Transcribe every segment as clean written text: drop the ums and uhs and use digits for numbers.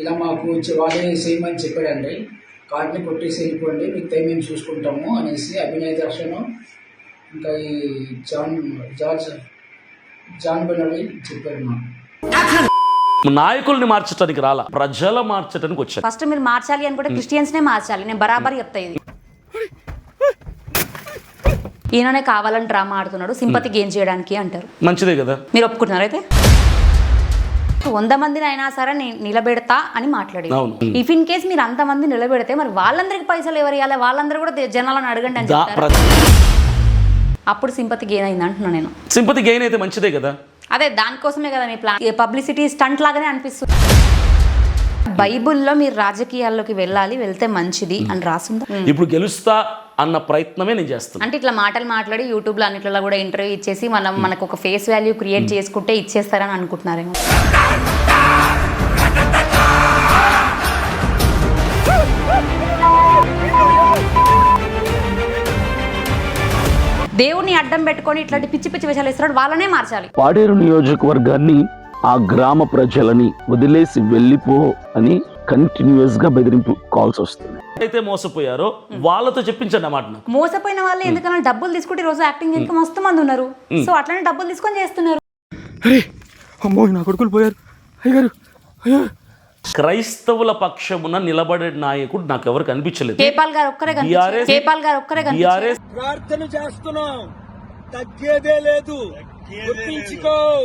ఇలా మాకు వాళ్ళే చేయమని చెప్పాడండి. కార్డుని కొట్టేసి వెళ్ళిపోండి, మిగతా మేము చూసుకుంటాము అనేసి అభినయ్ దర్శన్ ఇంకా ఈ జాన్ బెనోలీ చెప్పారు మాకు. నాయకుల్ని మార్చడానికి రాలా, ప్రజల మార్చడానికి వచ్చారు. ఫస్ట్ మీరు మార్చాలి అనుకుంటే క్రిస్టియన్స్ నే మార్చాలి. నేను బరాబర్ చెప్తా ఇది. ఈయననే కావాలని డ్రామా ఆడుతున్నాడు సింపతి గెయిన్ చేయడానికి అంటారు. మంచిదే కదా, మీరు ఒప్పుకుంటున్నారు? అయితే 100 మందిని అయినా సరే నేను నిలబెడతా అని మాట్లాడి, ఇఫ్ ఇన్ కేస్ మీరు అంతమంది నిలబెడితే మరి వాళ్ళందరికి పైసలు ఎవరు ఇవ్వాలి? వాళ్ళందరూ కూడా జనాలను అడగండి అని చెప్తారు. అప్పుడు సింపతి గెయిన్ అయింది అంటున్నా నేను. సింపతి గెయిన్ అయితే మంచిదే కదా. అదే దానికోసమే కదా మీ ప్లాన్. పబ్లిసిటీ స్టంట్ లాగానే అనిపిస్తుంది. బైబుల్లో మీరు రాజకీయాల్లోకి వెళ్ళాలి, వెళ్తే మంచిది అని రాసిందా? ఇప్పుడు గెలుస్తా అన్న ప్రయత్నమే నేను చేస్తాను. అంటే ఇట్లా మాటలు మాట్లాడి యూట్యూబ్లో అన్నిట్లలో కూడా ఇంటర్వ్యూ ఇచ్చేసి మనకు ఒక ఫేస్ వాల్యూ క్రియేట్ చేసుకుంటే ఇచ్చేస్తారని అనుకుంటున్నారేమో. దేవుని అడ్డం పెట్టుకొని ఇట్లాంటి పిచ్చి పిచ్చి విషయాలు ఇస్తున్నాడు, వాళ్ళనే మార్చాలి. పాడేరు నియోజకవర్గాన్ని, ఆ గ్రామ ప్రజలని వదిలేసి వెళ్ళిపో అని కంటిన్యూస్ గా బెదిరింపు కాల్స్ వస్తుంది. అయితే మోసపోయారో వాళ్ళతో చెప్పించండి అన్నమాట. మోసపోయిన వాళ్ళే ఎందుకన్నా డబ్బులు తీసుకుంటే రోజు యాక్టింగ్ ఇంకా మస్తు మంది ఉన్నారు. సో అట్లనే డబ్బులు తీసుకొని చేస్తున్నారు. అమ్మో నా కొడుకులు పోయారు అయ్యారు. క్రైస్తవుల పక్షమున నిలబడే నాయకుడు నాకు ఎవరు కనిపించలేదు. కేపాల్ గారు ఒక్కరే కనిపించారు. ప్రార్థన చేస్తున్నాం, తగ్గేదే లేదు.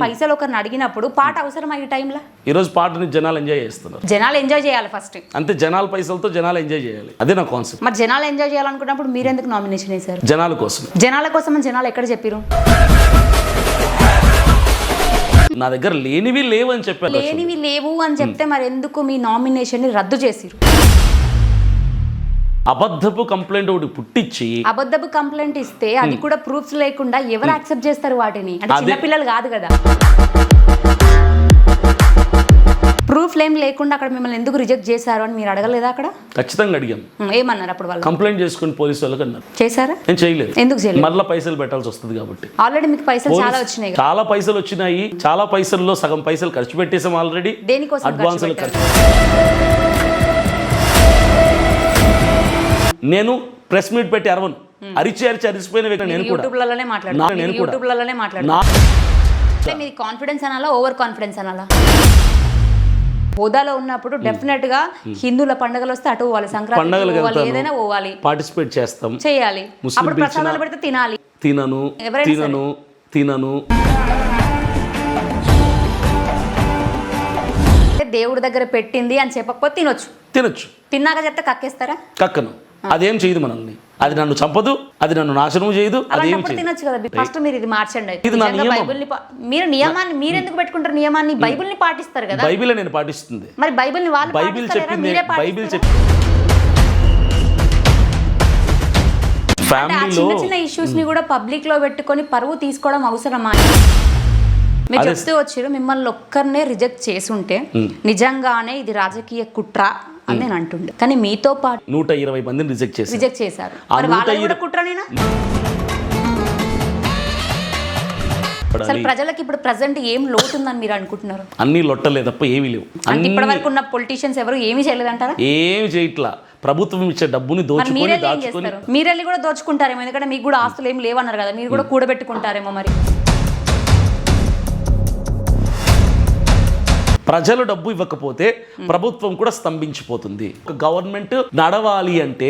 పైసలు ఒకరిని అడిగినప్పుడు పాట అవసరం ఈ టైంలో. ఈ రోజు పాటని జనాలు ఎంజాయ్ చేస్తున్నారు. జనాలు ఎంజాయ్ చేయాలి ఫస్ట్. అంతే, జనాల పైసలతో జనాలు ఎంజాయ్ చేయాలి, అదే నా కాన్సెప్ట్. మరి జనాలు ఎంజాయ్ చేయాలనుకున్నప్పుడు మీరెందుకు నామినేషన్ వేశారు? జనాల కోసం. జనాల కోసం జనాలు ఎక్కడ చెప్పారు? నా దగ్గర లేనివి లేవు అని చెప్పారు. లేనివి లేవు అని చెప్తే మరి ఎందుకు మీ నామినేషన్ ని రద్దు చేసిరు? అబద్ధపు కంప్లైంట్ ఒకటి పుట్టించి అబద్ధపు కంప్లైంట్ ఇస్తే అది కూడా ప్రూఫ్స్ లేకుండా ఎవరు యాక్సెప్ట్ చేస్తారు వాటిని? అంటే చిన్నపిల్లలు కాదు కదా. ప్రూఫ్ ఏం లేకుండా అక్కడ మిమ్మల్ని ఎందుకు రిజెక్ట్ చేశారు అని మీరు అడగలేదా? అక్కడ ఖచ్చితంగా అడిగాం. ఏమన్నారు అప్పుడు వాళ్ళు? కంప్లైంట్ చేసుకుని పోలీసు వాళ్ళకి అన్నారు. చేశారా? నేను చేయలేదు. ఎందుకు చేయలేదు? మళ్ళీ పైసలు పెట్టాల్సి వస్తుంది కాబట్టి. ఆల్రెడీ మీకు పైసలు చాలా వచ్చినాయి. చాలా పైసలు వచ్చినాయి. చాలా పైసల్లో సగం పైసలు ఖర్చు పెట్టేసాం ఆల్రెడీ. దేనికోసం? అడ్వాన్స్ ఖర్చు. నేను ప్రెస్ మీట్ పెట్టి అరిచిపోయిన వ్యక్తి నేను కూడా. యూట్యూబ్లలోనే మాట్లాడుతున్నా. మీది కాన్ఫిడెన్స్ అనాలా, ఓవర్ కాన్ఫిడెన్స్ అనాలా? హోదాలో ఉన్నప్పుడు డెఫినెట్ గా హిందువుల పండుగలు వస్తే అటు పోవాలి, సంక్రాంతి పోవాలి, ఏదైనా పోవాలి, పార్టిసిపేట్ చేస్తాం, చేయాలి. అప్పుడు ప్రసాదాలు పెడితే తినాలి. తినను దేవుడి దగ్గర పెట్టింది అని చెప్పకపోతే తినొచ్చు. తిన్నాక చెప్తే కక్కేస్తారా? కక్కను. అదేం చేయదు మనల్ని. అది నన్ను చంపదు, అది నన్ను నాశనం చేయదు. అదేం తినొచ్చు కదా. ఫస్ట్ మీరు ఇది మార్చండి. మీరు నియమాన్ని మీరు ఎందుకు పెట్టుకుంటారు? నియమాన్ని బైబిల్ని పాటిస్తారు కదా. బైబిల్ నేను పాటిస్తుంది. మరి బైబిల్ని వాళ్ళు బైబిల్ చెప్పింది. చిన్న ఇష్యూస్ ని కూడా పబ్లిక్ లో పెట్టుకొని పరువు తీసుకోవడం అవసరమా? మీరు చెప్తూ వచ్చారు మిమ్మల్ని ఒక్కరినే రిజెక్ట్ చేసుంటే నిజంగానే ఇది రాజకీయ కుట్ర అని నేను అంటుండే. కానీ మీతో పాటు 120 మందిని రిజెక్ట్ చేశారు. మరి వాళ్ళది కూడా కుట్రనేనా? అసలు ప్రజలకు ఇప్పుడు ప్రెసెంట్ ఏం లోటు ఉందని మీరు అనుకుంటున్నారు? అన్ని లొట్టలే తప్ప ఏమీ లేవు. అంటే ఇప్పటి వరకు ఉన్న పొలిటీషియన్స్ ఎవరు ఏమీ చేయలేదంటారా? ఏమి చేయట్లా. ప్రభుత్వం ఇచ్చే డబ్బుని దాచుకొని మీరెళ్ళి కూడా దోచుకుంటారేమో. ఎందుకంటే మీకు కూడా ఆస్తులు ఏమి లేవన్నారు కదా, మీరు కూడా కూడబెట్టుకుంటారేమో. మరి ప్రజలు డబ్బు ఇవ్వకపోతే ప్రభుత్వం కూడా స్తంభించిపోతుంది. గవర్నమెంట్ నడవాలి అంటే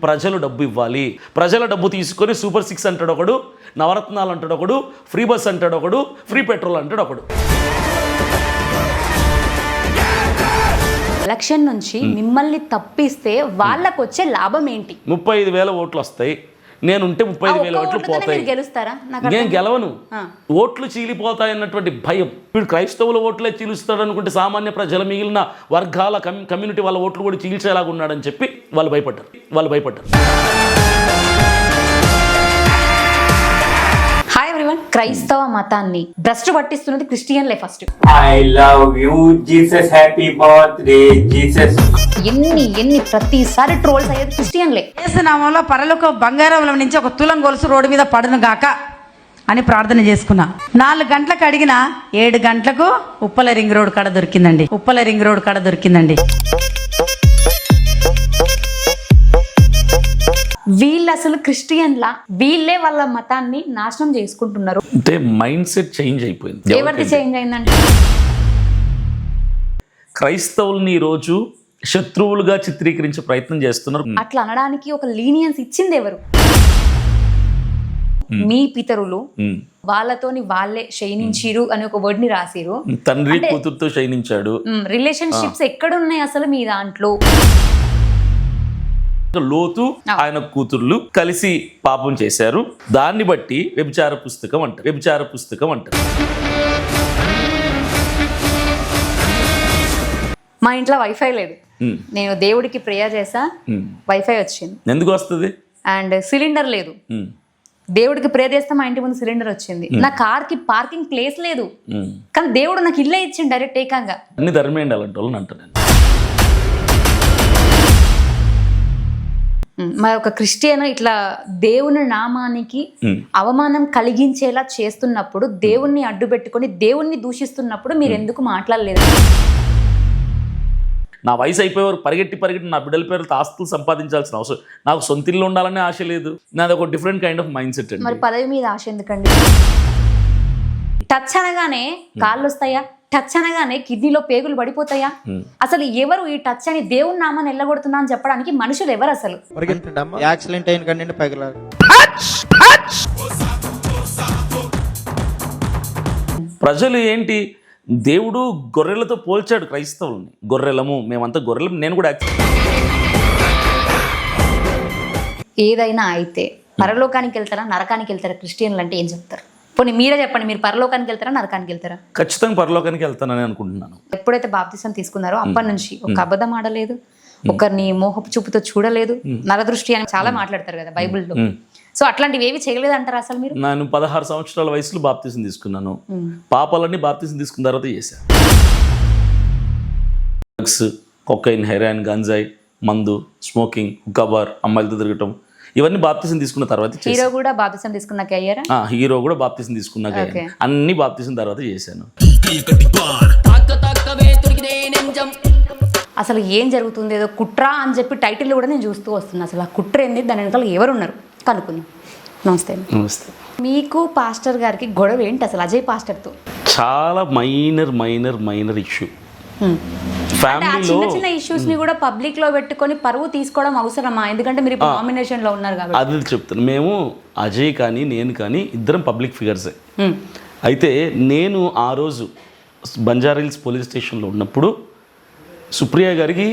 ప్రజలు డబ్బు ఇవ్వాలి. ప్రజల డబ్బు తీసుకొని సూపర్ 6 అంటాడు ఒకడు, నవరత్నాలు అంటాడు ఒకడు, ఫ్రీ బస్ అంటాడు ఒకడు, ఫ్రీ పెట్రోల్ అంటాడు ఒకడు. ఎలక్షన్ నుంచి మిమ్మల్ని తప్పిస్తే వాళ్ళకు వచ్చే లాభం ఏంటి? 35,000 ఓట్లు వస్తాయి. నేనుంటే 35,000 ఓట్లు పోతాయి. నేను గెలవను. ఓట్లు చీలిపోతాయి అన్నటువంటి భయం. వీడు క్రైస్తవుల ఓట్లే చీలుస్తాడు అనుకుంటే సామాన్య ప్రజల మిగిలిన వర్గాల కమ్యూనిటీ వాళ్ళ ఓట్లు కూడా చీల్చేలాగా ఉన్నాడని చెప్పి వాళ్ళు భయపడ్డారు. Hi everyone. క్రైస్తవ మతాన్ని భ్రష్టు పట్టిస్తున్నది క్రిస్టియన్లే. First I love you Jesus, happy birthday Jesus. ఎన్ని ప్రతిసారి ట్రోల్స్ అయ్యేది క్రిస్టియన్లే. యేసు నామంలో పరలోక బంగారంలో నుంచి ఒక తులం గొలుసు రోడ్డు మీద పడును గాక అని ప్రార్థన చేసుకున్నా. 4 గంటలకు అడిగిన 7 గంటలకు ఉప్పల రింగ్ రోడ్ కాడ దొరికిందండి. వీళ్ళు అసలు క్రిస్టియన్లా, వీళ్ళే వాళ్ళ మతాన్ని నాశనం చేసుకుంటున్నారు. అంటే మైండ్ సెట్ చేంజ్ అయిపోయింది. ఎవరిది చేంజ్ అయిందంటే క్రైస్తవుల్ని ఈ రోజు శత్రువులుగా చిత్రీకరించే ప్రయత్నం చేస్తున్నారు. అట్లా అనడానికి ఒక లీనియన్స్ ఇచ్చింది ఎవరు? మీ పితరులు వాళ్ళతోని వాళ్ళే శయనించిరు అని ఒక వర్డ్ ని రాసిరు. తండ్రి కూతురుతో శయనించాడు. రిలేషన్షిప్స్ ఎక్కడున్నాయి అసలు మీ దాంట్లో? లోతు ఆయన కూతుర్లు కలిసి పాపం చేశారు. దాన్ని బట్టి వ్యభిచార పుస్తకం అంటారు. మా ఇంట్లో వైఫై లేదు. నేను దేవుడికి ప్రేయర్ చేసా, వైఫై వచ్చింది. ఎందుకు వస్తుంది? అండ్ సిలిండర్ లేదు. దేవుడికి ప్రేయర్ చేస్తే మా ఇంటి ముందు సిలిండర్ వచ్చింది. నా కార్ కి పార్కింగ్ ప్లేస్ లేదు, కానీ దేవుడు నాకు ఇల్లే ఇచ్చింది డైరెక్ట్ ఏకంగా. అన్ని ధర్మేండి అలాంటి వాళ్ళని అంటారు. మరి ఒక క్రిస్టియన్ ఇట్లా దేవుని నామానికి అవమానం కలిగించేలా చేస్తున్నప్పుడు, దేవుణ్ణి అడ్డు పెట్టుకొని దేవుణ్ణి దూషిస్తున్నప్పుడు మీరు ఎందుకు మాట్లాడలేదు? నా వయసు అయిపోయేవారు పరిగెట్టి నా బిడ్డల పేరుతో ఆస్తులు సంపాదించాల్సిన అవసరం, నాకు సొంత ఇల్లు ఉండాలనే ఆశ లేదు. నాది ఒక different kind of mind set అండి. మరి పదవి మీద ఆశ ఎందుకండి? టచ్ అనగానే కాళ్ళు వస్తాయా? టచ్ అనగానే కిడ్నీలో పేగులు పడిపోతాయా? అసలు ఎవరు ఈ టచ్ అని దేవుని నామాన్ని వెళ్ళగొడుతున్నా అని చెప్పడానికి మనుషులు ఎవరు అసలు? యాక్సిడెంట్ అయిన కంటే పగిలా ప్రజలు ఏంటి, దేవుడు గొర్రెలతో పోల్చాడు క్రైస్తవుల్ని. గొర్రెలము, మేమంతా గొర్రెలం. నేను కూడా ఏదైనా అయితే పరలోకానికి వెళ్తారా నరకానికి వెళ్తారా? క్రిస్టియన్లు అంటే ఏం చెప్తారు? పోనీ మీరే చెప్పండి, మీరు పరలోకానికి వెళ్తారా నరకానికి వెళ్తారా? ఖచ్చితంగా పరలోకానికి వెళ్తానని అనుకుంటున్నాను. ఎప్పుడైతే బాప్తిసం తీసుకున్నారో అప్పటి నుంచి ఒక అబద్ధం ఆడలేదు, ఒకరిని మోహపు చూపుతో చూడలేదు, నరదృష్టి అని చాలా మాట్లాడతారు కదా బైబిల్లో. సో అట్లాంటివి ఏవి చేయలేదు అంటారా అసలు మీరు? నేను 16 సంవత్సరాల వయసులో బాప్తిసం తీసుకున్నాను. పాపాలన్నీ బాప్తిసం తీసుకున్న తర్వాత చేశాను. డ్రగ్స్, కొకైన్, హెరాయిన్, గంజాయి, మందు, స్మోకింగ్, హుక్కాబార్, అమ్మాయిలతో తిరగటం, ఇవన్నీ బాప్తిసం తీసుకున్న తర్వాత. హీరో కూడా బాప్తిసం తీసుకున్నాక అయ్యారా? హీరో కూడా బాప్తిసం తీసుకున్నాక అన్ని బాప్తిసం తర్వాత చేశాను. అసలు ఏం జరుగుతుంది? ఏదో కుట్ర అని చెప్పి టైటిల్ కూడా నేను చూస్తూ వస్తున్నా. అసలు ఆ కుట్ర ఏంది, దాని వెనకాల ఎవరున్నారు కనుక్కుందాం. నమస్తే. మీకు పాస్టర్ గారికి గొడవ ఏంటి అసలు అజయ్ పాస్టర్తో? చాలా మైనర్ ఇష్యూ. ఫ్యామిలీలో చిన్న ఇష్యూస్ ని కూడా పబ్లిక్ లో పెట్టుకొని పరువు తీసుకోవడం అవసరమా? ఎందుకంటే మీరు నామినేషన్ లో ఉన్నారు కాబట్టి. అది చెప్తాను. మేము అజయ్ కానీ నేను కానీ ఇద్దరం పబ్లిక్ ఫిగర్సే. అయితే నేను ఆ రోజు బంజారాహిల్స్ పోలీస్ స్టేషన్లో ఉన్నప్పుడు సుప్రియ గారికి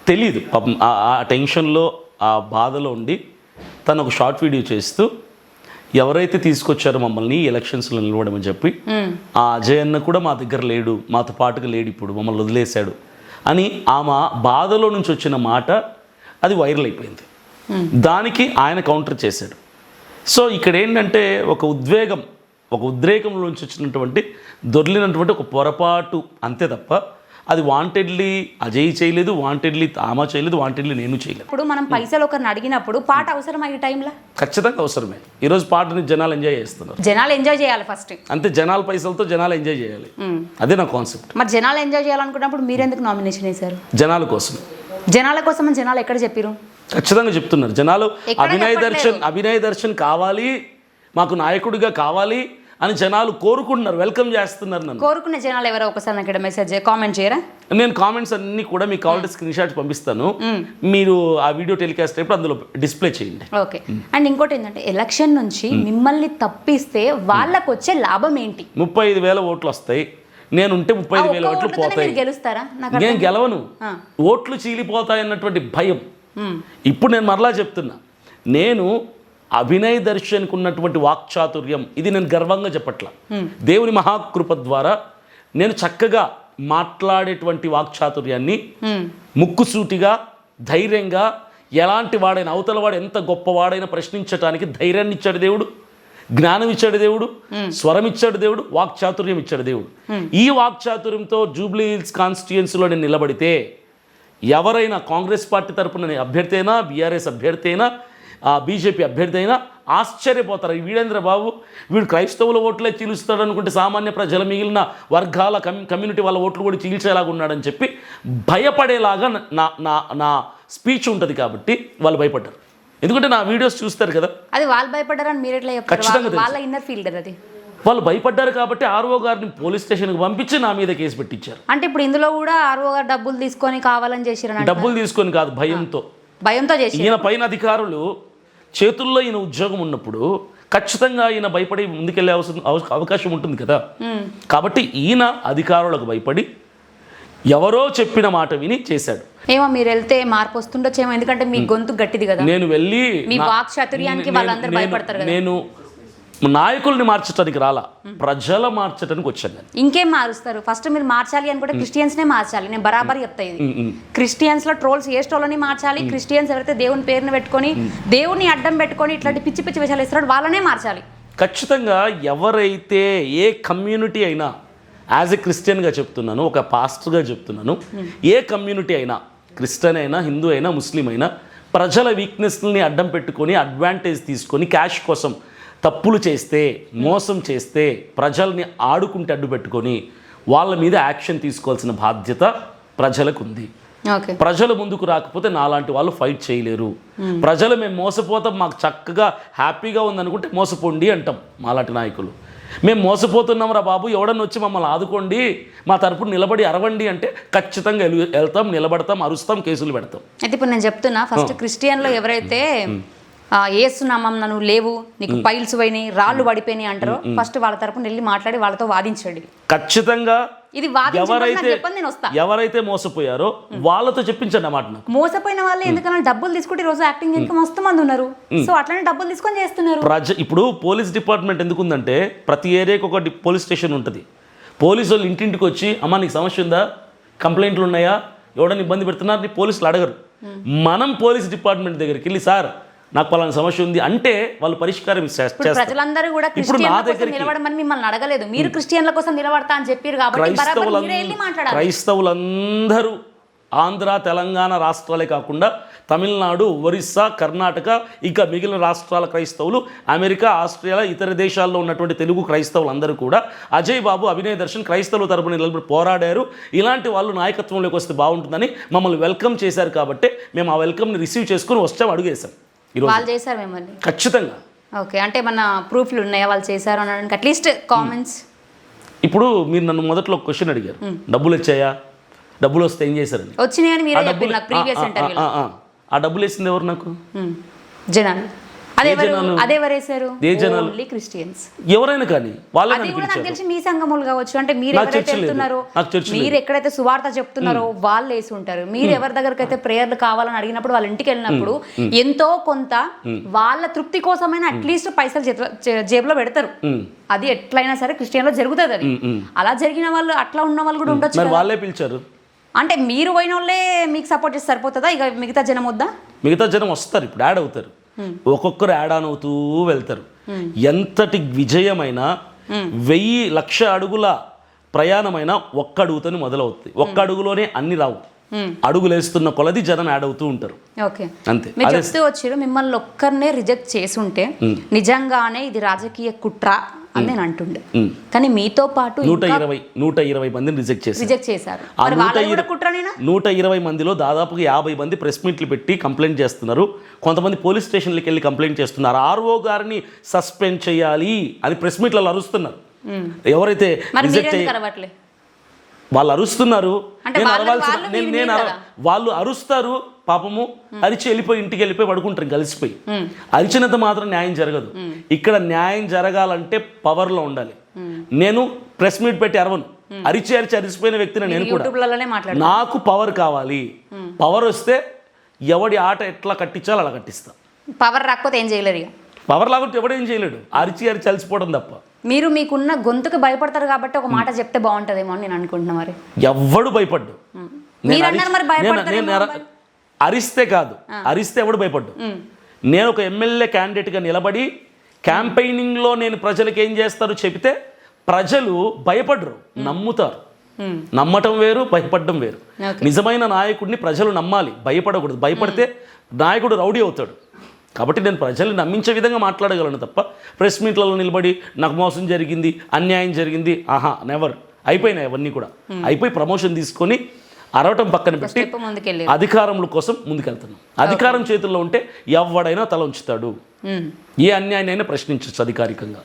తెలీదు పాపం. ఆ టెన్షన్లో ఆ బాధలో ఉండి తను ఒక షార్ట్ వీడియో చేస్తూ ఎవరైతే తీసుకొచ్చారో మమ్మల్ని ఎలక్షన్స్లో నిలవడమని చెప్పి, ఆ అజయ్ అన్న కూడా మా దగ్గర లేడు, మాతో పాటుగా లేడు, ఇప్పుడు మమ్మల్ని వదిలేశాడు అని ఆమె బాధలో నుంచి వచ్చిన మాట అది వైరల్ అయిపోయింది. దానికి ఆయన కౌంటర్ చేశాడు. సో ఇక్కడ ఏంటంటే ఒక ఉద్రేకంలో నుంచి వచ్చినటువంటి దొర్లినటువంటి ఒక పొరపాటు అంతే తప్ప అది వాంటెడ్లీ అజయ్ చేయలేదు, వాంటెడ్లీ ఆమె చేయలేదు, వాంటెడ్లీ నేను చేయలేదు. ఇప్పుడు మనం పైసలు ఒకరిని అడిగినప్పుడు పాట అవసరమా ఈ టైంలో? ఖచ్చితంగా అవసరమే. ఈరోజు పాటని జనాలు ఎంజాయ్ చేస్తున్నారు. జనాలు ఎంజాయ్ చేయాలి ఫస్ట్. అంతే, జనాల పైసలతో జనాలు ఎంజాయ్ చేయాలి, అదే నా కాన్సెప్ట్. మరి జనాలు ఎంజాయ్ చేయాలనుకున్నప్పుడు మీరెందుకు నామినేషన్ వేశారు? జనాల కోసం. జనాల కోసం అని జనాలు ఎక్కడ చెప్పారు? ఖచ్చితంగా చెప్తున్నారు జనాలు. అభినయ్ దర్శన్ కావాలి, మాకు నాయకుడిగా కావాలి అని జనాలు కోరుకుంటున్నారు, వెల్కమ్ చేస్తున్నారు నన్ను. కోరుకునే జనాలు ఎవరో ఒకసారి నాకు మెసేజ్ కామెంట్ చేయరా? నేను కామెంట్స్ అన్ని కూడా మీకు కావాలంటే స్క్రీన్ షాట్స్ పంపిస్తాను, మీరు ఆ వీడియో టెలికాస్ట్ అయినప్పుడు అందులో డిస్ప్లే చేయండి. ఓకే. అండ్ ఇంకోటి ఏంటంటే ఎలక్షన్ నుంచి మిమ్మల్ని తప్పిస్తే వాళ్ళకు వచ్చే లాభం ఏంటి? 35,000 ఓట్లు వస్తాయి. నేనుంటే 35,000 ఓట్లు పోతాయి. గెలుస్తారా? నేను గెలవను, ఓట్లు చీలిపోతాయి అన్నటువంటి భయం. ఇప్పుడు నేను మరలా చెప్తున్నా, నేను అభినయ్ దర్శన్కు ఉన్నటువంటి వాక్చాతుర్యం ఇది నేను గర్వంగా చెప్పట్లా. దేవుని మహాకృప ద్వారా నేను చక్కగా మాట్లాడేటువంటి వాక్చాతుర్యాన్ని ముక్కుసూటిగా ధైర్యంగా, ఎలాంటి వాడైనా అవతల వాడు ఎంత గొప్పవాడైనా ప్రశ్నించడానికి ధైర్యాన్ని ఇచ్చాడు దేవుడు, జ్ఞానం ఇచ్చాడు దేవుడు, స్వరం ఇచ్చాడు దేవుడు, వాక్చాతుర్యం ఇచ్చాడు దేవుడు. ఈ వాక్చాతుర్యంతో జూబ్లీ హిల్స్ కాన్స్టిట్యుయెన్సీలో నేను నిలబడితే ఎవరైనా కాంగ్రెస్ పార్టీ తరపున అభ్యర్థి అయినా, బీఆర్ఎస్ అభ్యర్థి అయినా, బీజేపీ అభ్యర్థి అయినా ఆశ్చర్యపోతారు. వీడేంద్ర బాబు వీడు క్రైస్తవుల ఓట్లే చీలుస్తాడు అనుకుంటే సామాన్య ప్రజల మిగిలిన వర్గాల కమ్యూనిటీ వాళ్ళ ఓట్లు కూడా చీల్చేలాగా ఉన్నాడని చెప్పి భయపడేలాగా నా స్పీచ్ ఉంటుంది. కాబట్టి వాళ్ళు భయపడ్డారు. ఎందుకంటే నా వీడియోస్ చూస్తారు కదా. అది వాళ్ళు భయపడ్డారని మీరు ఎట్లా చెప్తారు? వాళ్ళ ఇన్నర్ ఫీల్డర్ అది. వాళ్ళు భయపడ్డారు కాబట్టి ఆర్ఓ గారిని పోలీస్ స్టేషన్కి పంపించి నా మీద కేసు పెట్టించారు. అంటే ఇప్పుడు ఇందులో కూడా ఆర్ఓ గారు డబ్బులు తీసుకొని కావాలని చేసిరని. డబ్బులు తీసుకొని కాదు, భయంతో చేసి. ఈయన పైన అధికారులు చేతుల్లో ఈయన ఉద్యోగం ఉన్నప్పుడు ఖచ్చితంగా ఈయన భయపడి ముందుకెళ్ళే అవకాశం ఉంటుంది కదా. కాబట్టి ఈయన అధికారులకు భయపడి ఎవరో చెప్పిన మాట విని చేశాడు. ఏమో మీరు వెళ్తే మార్పు వస్తుండొచ్చేమో, ఎందుకంటే మీ గొంతు గట్టిది కదా. నేను వెళ్ళి మీ వాక్ చాతుర్యానికి వాళ్ళందరూ భయపడతారు కదా. నేను నాయకుల్ని మార్చడానికి రాలా, ప్రజల మార్చడానికి వచ్చాను. ఇంకేం మారుస్తారు? ఫస్ట్ మీరు మార్చాలి అనుకుంటే క్రిస్టియన్స్నే మార్చాలి. నేను బరాబర్ చెప్తా ఇది. క్రిస్టియన్స్ లో ట్రోల్స్ ఏ స్టోల్ని మార్చాలి. క్రిస్టియన్స్ ఎవరైతే దేవుని పేరుని పెట్టుకొని దేవుని అడ్డం పెట్టుకొని ఇట్లాంటి పిచ్చి పిచ్చి విషయాలు ఇస్తారో వాళ్ళనే మార్చాలి. ఖచ్చితంగా ఎవరైతే ఏ కమ్యూనిటీ అయినా, యాజ్ ఎ క్రిస్టియన్గా చెప్తున్నాను, ఒక పాస్టర్గా చెప్తున్నాను, ఏ కమ్యూనిటీ అయినా, క్రిస్టియన్ అయినా, హిందూ అయినా, ముస్లిం అయినా, ప్రజల వీక్నెస్ని అడ్డం పెట్టుకొని అడ్వాంటేజ్ తీసుకొని క్యాష్ కోసం తప్పులు చేస్తే, మోసం చేస్తే, ప్రజల్ని ఆడుకుంటే అడ్డు పెట్టుకొని వాళ్ళ మీద యాక్షన్ తీసుకోవాల్సిన బాధ్యత ప్రజలకు ఉంది. ప్రజలు ముందుకు రాకపోతే నాలాంటి వాళ్ళు ఫైట్ చేయలేరు. ప్రజలు మేము మోసపోతాం, మాకు చక్కగా హ్యాపీగా ఉందనుకుంటే మోసపోండి అంటాం మాలాంటి నాయకులు. మేము మోసపోతున్నాం రా బాబు, ఎవడన్నా వచ్చి మమ్మల్ని ఆదుకోండి, మా తరపున నిలబడి అరవండి అంటే ఖచ్చితంగా వెళ్తాం, నిలబడతాం, అరుస్తాం, కేసులు పెడతాం. అయితే ఇప్పుడు నేను చెప్తున్నా, ఫస్ట్ క్రిస్టియన్లో ఎవరైతే ఏసునామం నన్ను లేవు, నీకు పైల్స్ పోయినాయి, రాళ్ళు పడిపోయినాయి అంటారో ఫస్ట్ వాళ్ళ తరపున వెళ్ళి మాట్లాడి వాళ్ళతో వాదించండి. ఖచ్చితంగా ఇది ఎవరైతే మోసపోయారో వాళ్ళతో చెప్పించండి అన్నమాట. మోసపోయిన వాళ్ళు ఎందుకన్నా డబ్బులు తీసుకుంటే రోజు యాక్టింగ్ ఇంకా మస్తు మంది ఉన్నారు. సో అట్లనే డబ్బులు తీసుకొని చేస్తున్నారు. ఇప్పుడు పోలీస్ డిపార్ట్మెంట్ ఎందుకుందంటే ప్రతి ఏరియాకి ఒక పోలీస్ స్టేషన్ ఉంటుంది. పోలీసు వాళ్ళు ఇంటింటికి వచ్చి అమ్మ నీకు సమస్య ఉందా, కంప్లైంట్లు ఉన్నాయా, ఎవడని ఇబ్బంది పెడుతున్నారు, పోలీసులు అడగరు. మనం పోలీస్ డిపార్ట్మెంట్ దగ్గరికి వెళ్ళి సార్ నాకు పలానా సమస్య ఉంది అంటే వాళ్ళు పరిష్కారం చేస్తారు. ప్రజలందరూ కూడా క్రిస్టియన్ల కోసం నిలబడమని మిమ్మల్ని అడగలేదు, మీరు క్రిస్టియన్ల కోసం నిలబడతా అని చెప్పారు కాబట్టి క్రైస్తవులందరూ ఆంధ్ర, తెలంగాణ రాష్ట్రాలే కాకుండా తమిళనాడు, ఒరిస్సా, కర్ణాటక, ఇంకా మిగిలిన రాష్ట్రాల క్రైస్తవులు, అమెరికా, ఆస్ట్రేలియా, ఇతర దేశాల్లో ఉన్నటువంటి తెలుగు క్రైస్తవులందరూ కూడా అజయ్ బాబు, అభినయ్ దర్శన్ క్రైస్తవుల తరపున నిలబడి పోరాడారు. ఇలాంటి వాళ్ళు నాయకత్వంలోకి వస్తే బాగుంటుందని మమ్మల్ని వెల్కమ్ చేశారు. కాబట్టి మేము ఆ వెల్కమ్ని రిసీవ్ చేసుకుని వచ్చాం, అడుగేశాం. వాళ్ళు చేశారు మిమ్మల్ని ఖచ్చితంగా. ఓకే, అంటే మన ప్రూఫ్లు ఉన్నాయా వాళ్ళు చేశారు అనడానికి? At least comments. ఇప్పుడు మీరు నన్ను మొదట్లో ఒక క్వశ్చన్ అడిగారు, డబ్బులు వచ్చాయా, డబ్బులు వస్తే ఏం చేశారని. వచ్చినాయని మీరే చెప్పారు నాకు ప్రీవియస్ ఇంటర్వ్యూలో. ఆ డబ్బులు వేసింది ఎవరు? నాకు జనాలు. అదేవరేశారు? Only Christians. ఎవరైనా కానీ వాళ్ళని నాకు తెలిసి మీ సంఘములు కావచ్చు. అంటే మీరు ఎవరైతే వెళ్తున్నారో, మీరు ఎక్కడైతే సువార్త చెప్తున్నారో వాళ్ళు వేసి ఉంటారు. మీరు ఎవరి దగ్గరకు అయితే ప్రేయర్లు కావాలని అడిగినప్పుడు వాళ్ళ ఇంటికి వెళ్ళినప్పుడు ఎంతో కొంత వాళ్ళ తృప్తి కోసమైనా అట్లీస్ట్ పైసలు జేబులో పెడతారు. అది ఎట్లయినా సరే క్రిస్టియన్ లో జరుగుతుంది. అది అలా జరిగిన వాళ్ళు, అట్లా ఉన్న వాళ్ళు కూడా ఉండొచ్చు. వాళ్ళే పిలిచారు అంటే మీరు పోయిన వాళ్ళే మీకు సపోర్ట్ చేసి సరిపోతుందా? ఇక మిగతా జనం వద్దా? మిగతా జనం వస్తారు, ఇప్పుడు యాడ్ అవుతారు. ఒక్కొక్కరు యాడ్ ఆన్ అవుతూ వెళ్తారు. ఎంతటి విజయమైనా 1000,00,000 అడుగుల ప్రయాణమైనా ఒక్క అడుగుతోనే మొదలవుతుంది. ఒక్క అడుగులోనే అన్ని రావు. అడుగులేస్తున్న కొలది జనం యాడ్ అవుతూ ఉంటారు. ఓకే, అంతే. మీరు చెప్తూ వచ్చారు మిమ్మల్ని ఒక్కరినే రిజెక్ట్ చేసి ఉంటే నిజంగానే ఇది రాజకీయ కుట్ర అని నేను అంటుండే. కానీ మీతో పాటు 120 మందిని రిజెక్ట్ చేశారు. 120 మందిలో దాదాపుగా 50 మంది ప్రెస్ మీట్లు పెట్టి కంప్లైంట్ చేస్తున్నారు. కొంతమంది పోలీస్ స్టేషన్లకి వెళ్ళి కంప్లైంట్ చేస్తున్నారు. ఆర్ఓ గారిని సస్పెండ్ చేయాలి అని ప్రెస్ మీట్లలో అరుస్తున్నారు. ఎవరైతే రిజెక్ట్ వాళ్ళు అరుస్తున్నారు, వాళ్ళు అరుస్తారు పాపము, అరిచి వెళ్ళిపోయి ఇంటికి వెళ్ళిపోయి పడుకుంటారు కలిసిపోయి. అరిచినంత మాత్రం న్యాయం జరగదు. ఇక్కడ న్యాయం జరగాలంటే పవర్లో ఉండాలి. నేను ప్రెస్ మీట్ పెట్టి అరవను, అరిచి అరిచిపోయిన వ్యక్తిని నేను కూడా. నాకు పవర్ కావాలి. పవర్ వస్తే ఎవడి ఆట ఎట్లా కట్టించాలో అలా కట్టిస్తా. పవర్ రాకపోతే ఏం చేయలేరు. పవర్ లాగా ఎవడేం చేయలేడు, అరిచి అలిసిపోవడం తప్ప. మీరు మీకున్న గొంతుకు భయపడతారు కాబట్టి ఒక మాట చెప్తే బాగుంటుందేమో అని నేను అనుకుంటున్నా. మరి ఎవ్వడు భయపడ్డు. అరిస్తే కాదు, అరిస్తే ఎవడు భయపడ్డు. నేను ఒక ఎమ్మెల్యే క్యాండిడేట్గా నిలబడి క్యాంపెయినింగ్లో నేను ప్రజలకు ఏం చేస్తారో చెబితే ప్రజలు భయపడరు, నమ్ముతారు. నమ్మటం వేరు, భయపడడం వేరు. నిజమైన నాయకుడిని ప్రజలు నమ్మాలి, భయపడకూడదు. భయపడితే నాయకుడు రౌడీ అవుతాడు. కాబట్టి నేను ప్రజల్ని నమ్మించే విధంగా మాట్లాడగలను తప్ప ప్రెస్ మీట్లలో నిలబడి నాకు మోసం జరిగింది, అన్యాయం జరిగింది, నెవర్. అయిపోయినాయి అవన్నీ కూడా. అయిపోయి ప్రమోషన్ తీసుకొని అరవటం పక్కన పెట్టి అధికారముల కోసం ముందుకెళ్తున్నాం. అధికారం చేతుల్లో ఉంటే ఎవడైనా తల ఉంచుతాడు, ఏ అన్యాయాన్ని అయినా ప్రశ్నించవచ్చు అధికారికంగా.